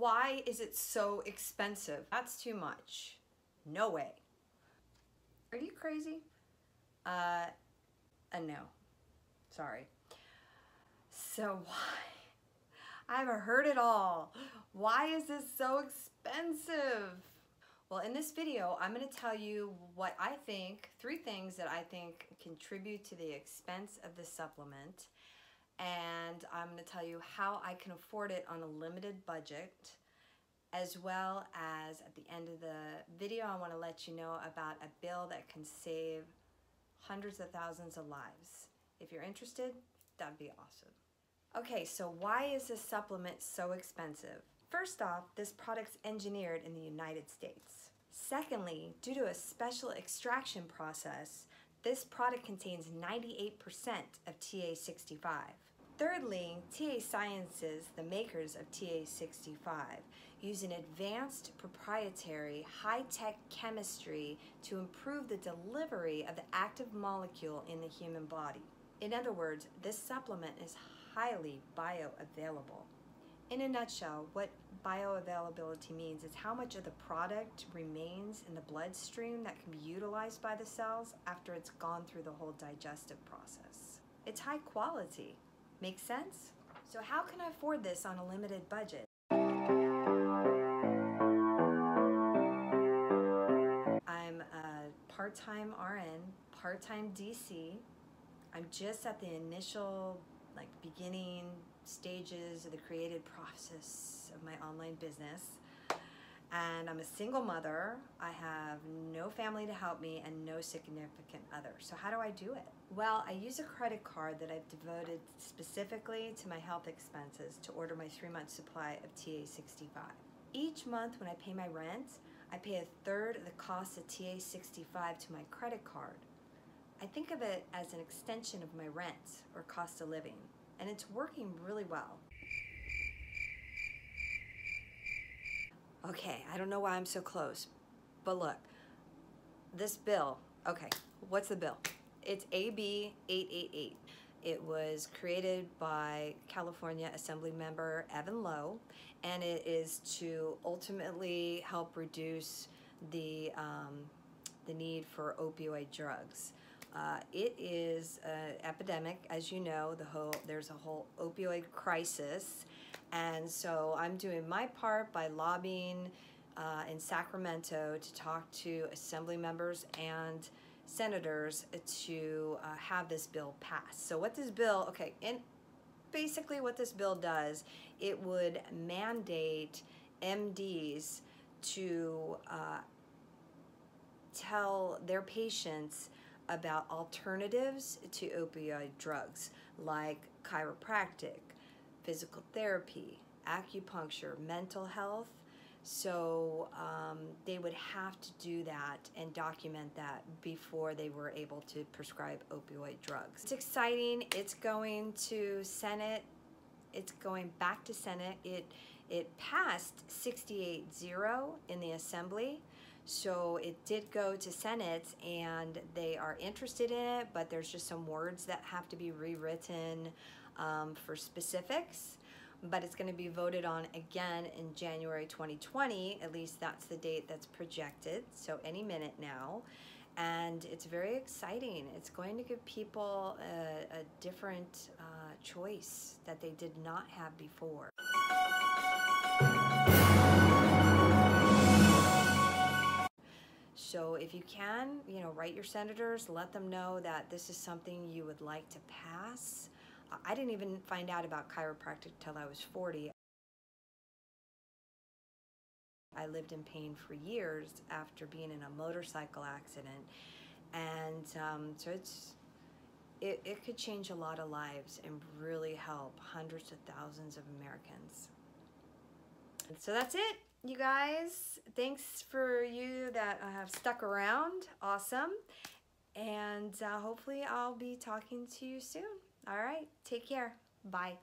why is it so expensive? That's too much. No way. Are you crazy? No. Sorry. So why? I've heard it all. Why is this so expensive? Well, in this video, I'm going to tell you what I think, 3 things that I think contribute to the expense of the supplement. And I'm going to tell you how I can afford it on a limited budget, as well as at the end of the video, I want to let you know about a bill that can save hundreds of thousands of lives. If you're interested, that'd be awesome. Okay, so why is this supplement so expensive? First off, this product's engineered in the United States. Secondly, due to a special extraction process, this product contains 98% of TA-65. Thirdly, TA Sciences, the makers of TA-65, use an advanced proprietary high-tech chemistry to improve the delivery of the active molecule in the human body. In other words, this supplement is highly bioavailable. In a nutshell, what bioavailability means is how much of the product remains in the bloodstream that can be utilized by the cells after it's gone through the whole digestive process. It's high quality. Make sense? So how can I afford this on a limited budget? I'm a part-time RN, part-time DC. I'm just at the initial, beginning stages of the creative process of my online business. And I'm a single mother. I have no family to help me and no significant other. So how do I do it? Well, I use a credit card that I've devoted specifically to my health expenses to order my 3-month supply of TA-65. Each month when I pay my rent, I pay 1/3 of the cost of TA-65 to my credit card. I think of it as an extension of my rent or cost of living, and it's working really well. Okay, I don't know why I'm so close, but look, this bill, okay, what's the bill? It's AB 888. It was created by California Assembly Member Evan Lowe, and it is to ultimately help reduce the need for opioid drugs. It is an epidemic, as you know. There's a whole opioid crisis, and so I'm doing my part by lobbying in Sacramento to talk to assembly members and senators to have this bill passed. So what this bill, okay, and basically what this bill does, it would mandate MDs to tell their patients about alternatives to opioid drugs like chiropractic, physical therapy, acupuncture, mental health. So they would have to do that and document that before they were able to prescribe opioid drugs. It's exciting. It's going to Senate. It's going back to Senate. It passed 68-0 in the Assembly. So it did go to Senate, and they are interested in it, but there's just some words that have to be rewritten for specifics. But it's going to be voted on again in January 2020. At least that's the date that's projected, so any minute now. And it's very exciting. It's going to give people a different choice that they did not have before. So if you can, write your senators, let them know that this is something you would like to pass. I didn't even find out about chiropractic till I was 40. I lived in pain for years after being in a motorcycle accident, and so it could change a lot of lives and really help hundreds of thousands of Americans. So that's it, you guys. Thanks for you that have stuck around. Awesome. And hopefully I'll be talking to you soon. All right, take care. Bye.